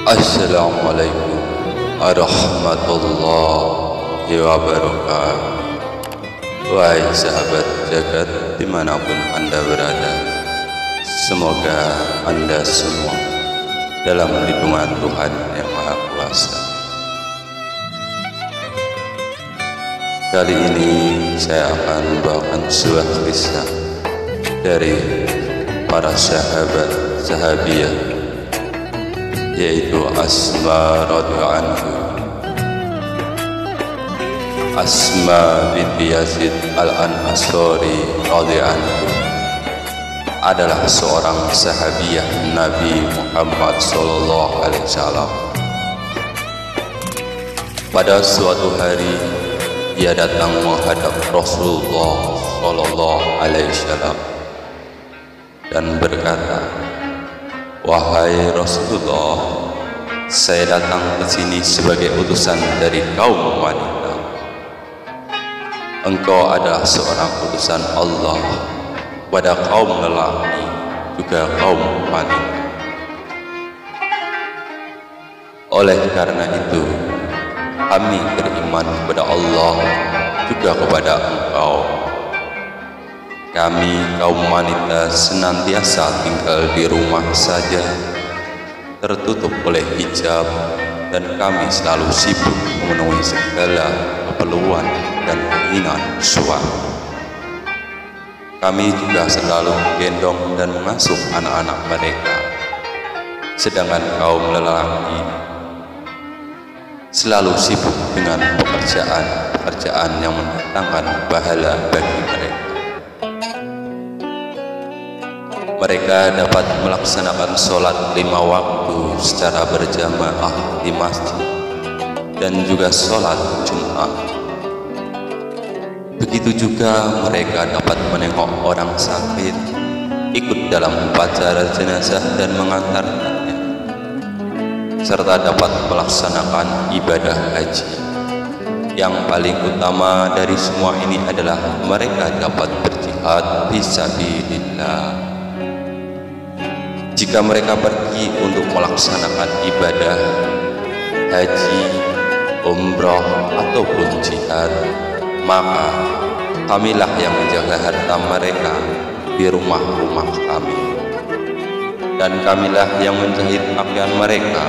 Assalamualaikum warahmatullahi wabarakatuh. Wahai sahabat jagat dimanapun Anda berada, semoga Anda semua dalam lindungan Tuhan yang Maha Kuasa. Kali ini saya akan membawakan sebuah kisah dari para sahabat-sahabiyah, yaitu Asma radhiyallahu anha. Asma binti Yazid al-Ansari radhiyallahu anha adalah seorang sahabiyah Nabi Muhammad sallallahu alaihi wasallam. Pada suatu hari ia datang menghadap Rasulullah sallallahu alaihi wasallam dan berkata, "Wahai Rasulullah, saya datang ke sini sebagai utusan dari kaum wanita. Engkau adalah seorang utusan Allah pada kaum lelaki juga kaum wanita. Oleh karena itu, kami beriman kepada Allah juga kepada Engkau. Kami kaum wanita senantiasa tinggal di rumah saja, tertutup oleh hijab, dan kami selalu sibuk memenuhi segala keperluan dan keinginan suami. Kami juga selalu menggendong dan mengasuh anak-anak mereka, sedangkan kaum lelaki selalu sibuk dengan pekerjaan yang mendatangkan pahala bagi mereka. Mereka dapat melaksanakan sholat 5 waktu secara berjamaah di masjid dan juga sholat Jumat. Begitu juga mereka dapat menengok orang sakit, ikut dalam upacara jenazah dan mengantarkannya, serta dapat melaksanakan ibadah haji. Yang paling utama dari semua ini adalah mereka dapat berjihad fisabilillah. Jika mereka pergi untuk melaksanakan ibadah haji, umrah ataupun jihad, maka kamilah yang menjaga harta mereka di rumah-rumah kami, dan kamilah yang menjahit pakaian mereka,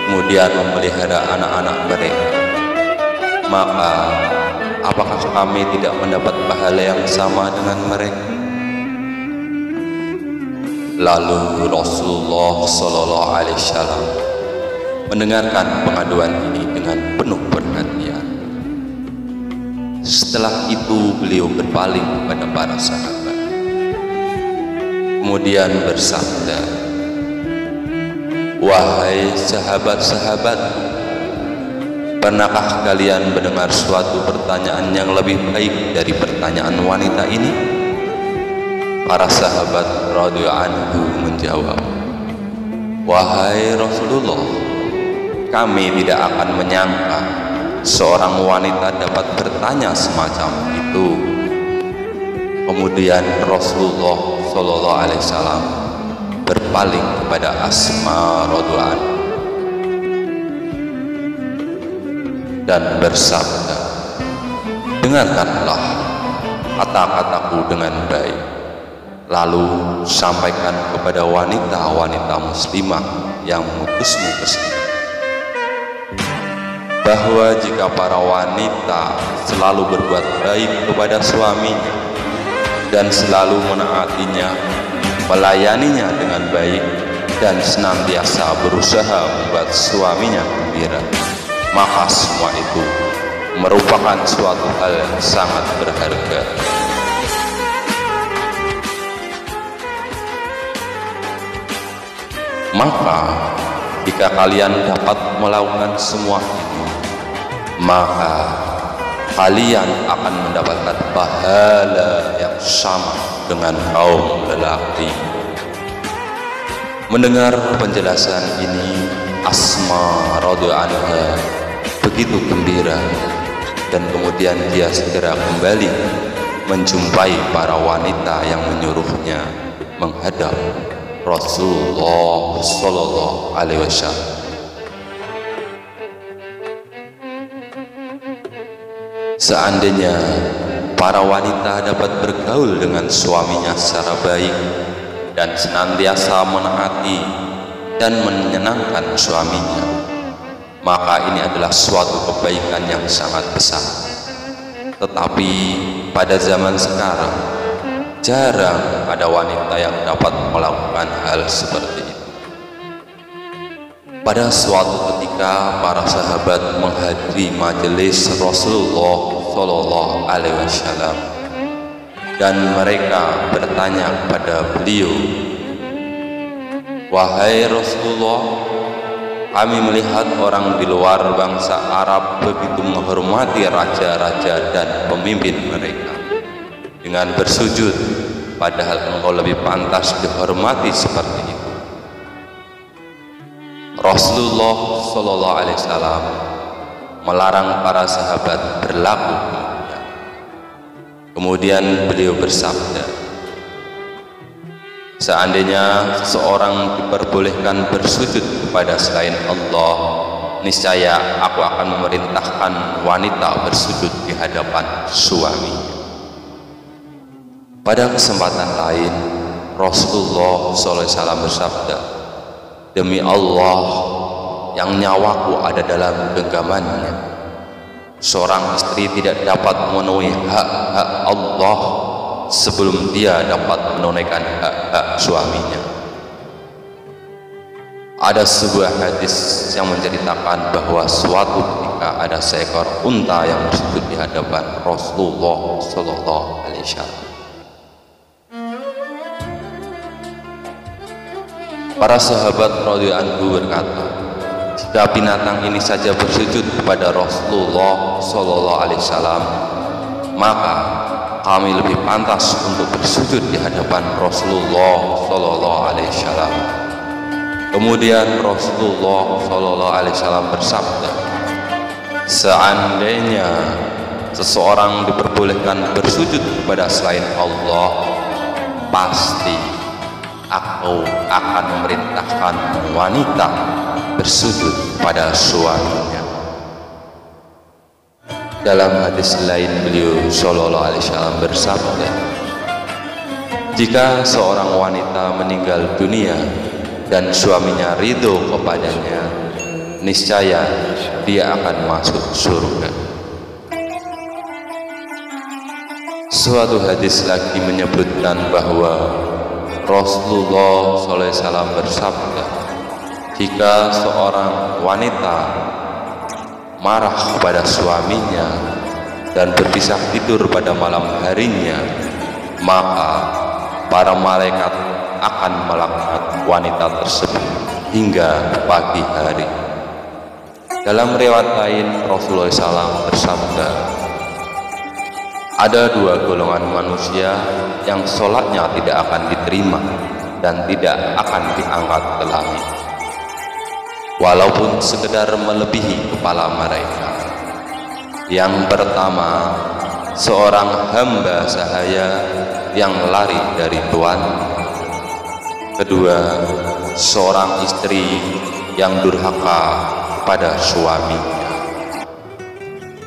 kemudian memelihara anak-anak mereka. Maka apakah kami tidak mendapat pahala yang sama dengan mereka?" Lalu Rasulullah sallallahu alaihi wasallam mendengarkan pengaduan ini dengan penuh perhatian. Setelah itu beliau berpaling kepada para sahabat, kemudian bersabda, "Wahai sahabat-sahabat, pernahkah kalian mendengar suatu pertanyaan yang lebih baik dari pertanyaan wanita ini?" Para sahabat radhiyallahu anhu menjawab, "Wahai Rasulullah, kami tidak akan menyangka seorang wanita dapat bertanya semacam itu." Kemudian Rasulullah sallallahu alaihi wasallam berpaling kepada Asma radhiyallahu anha dan bersabda, "Dengarkanlah kata-kataku dengan baik, lalu sampaikan kepada wanita-wanita muslimah yang mengutusmu ke sini, bahwa jika para wanita selalu berbuat baik kepada suaminya dan selalu menaatinya, melayaninya dengan baik, dan senantiasa berusaha membuat suaminya gembira, maka semua itu merupakan suatu hal yang sangat berharga. Maka jika kalian dapat melakukan semua ini, maka kalian akan mendapatkan pahala yang sama dengan kaum lelaki." Mendengar penjelasan ini, Asma radhiyallahu anha begitu gembira, dan kemudian dia segera kembali menjumpai para wanita yang menyuruhnya menghadap Rasulullah sallallahu alaihi wasallam. Seandainya para wanita dapat bergaul dengan suaminya secara baik dan senantiasa menaati dan menyenangkan suaminya, maka ini adalah suatu kebaikan yang sangat besar. Tetapi pada zaman sekarang jarang ada wanita yang dapat melakukan hal seperti itu. Pada suatu ketika para sahabat menghadiri majelis Rasulullah Shallallahu Alaihi Wasallam dan mereka bertanya kepada beliau, "Wahai Rasulullah, kami melihat orang di luar bangsa Arab begitu menghormati raja-raja dan pemimpin mereka dengan bersujud, padahal engkau lebih pantas dihormati seperti itu." Rasulullah Shallallahu Alaihi Wasallam melarang para sahabat berlaku demikian. Kemudian beliau bersabda, "Seandainya seseorang diperbolehkan bersujud kepada selain Allah, niscaya aku akan memerintahkan wanita bersujud di hadapan suaminya." Pada kesempatan lain, Rasulullah SAW bersabda, "Demi Allah yang nyawaku ada dalam genggamannya, seorang istri tidak dapat memenuhi hak-hak Allah sebelum dia dapat menunaikan hak-hak suaminya." Ada sebuah hadis yang menceritakan bahwa suatu ketika ada seekor unta yang bersujud di hadapan Rasulullah Sallallahu Alaihi Wasallam. Para sahabat radhiyallahu anhu berkata, "Jika binatang ini saja bersujud kepada Rasulullah Sallallahu Alaihi Wasallam, maka kami lebih pantas untuk bersujud di hadapan Rasulullah Sallallahu Alaihi Wasallam." Kemudian Rasulullah Sallallahu Alaihi Wasallam bersabda, "Seandainya seseorang diperbolehkan bersujud kepada selain Allah, pasti aku akan memerintahkan wanita bersujud pada suaminya." Dalam hadis lain beliau Shallallahu Alaihi Wasallam bersabda, "Jika seorang wanita meninggal dunia dan suaminya ridho kepadanya, niscaya dia akan masuk surga." Suatu hadis lagi menyebutkan bahwa Rasulullah SAW bersabda, "Jika seorang wanita marah kepada suaminya dan berpisah tidur pada malam harinya, maka para malaikat akan melaknat wanita tersebut hingga pagi hari." Dalam riwayat lain Rasulullah SAW bersabda, "Ada dua golongan manusia yang sholatnya tidak akan diterima dan tidak akan diangkat ke langit, walaupun sekedar melebihi kepala mereka. Yang pertama, seorang hamba sahaya yang lari dari tuan. Kedua, seorang istri yang durhaka pada suaminya."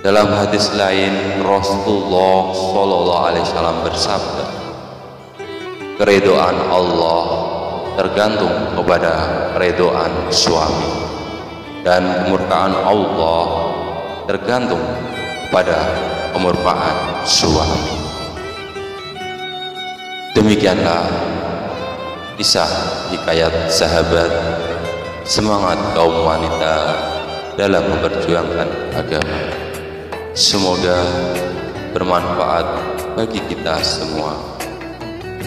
Dalam hadis lain Rasulullah Sallallahu Alaihi Wasallam bersabda, "Keridhaan Allah tergantung kepada keridhaan suami, dan kemurkaan Allah tergantung pada kemurkaan suami." Demikianlah kisah hikayat sahabat semangat kaum wanita dalam memperjuangkan agama. Semoga bermanfaat bagi kita semua.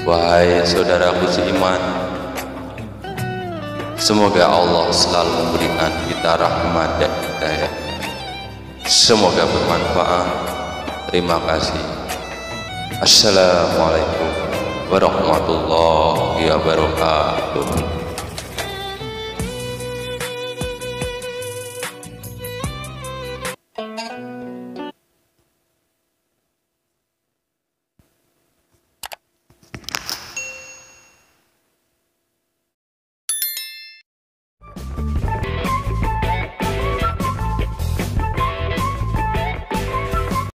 Wahai saudaraku seiman, semoga Allah selalu memberikan kita rahmat dan hidayah. Semoga bermanfaat. Terima kasih. Assalamualaikum warahmatullahi wabarakatuh.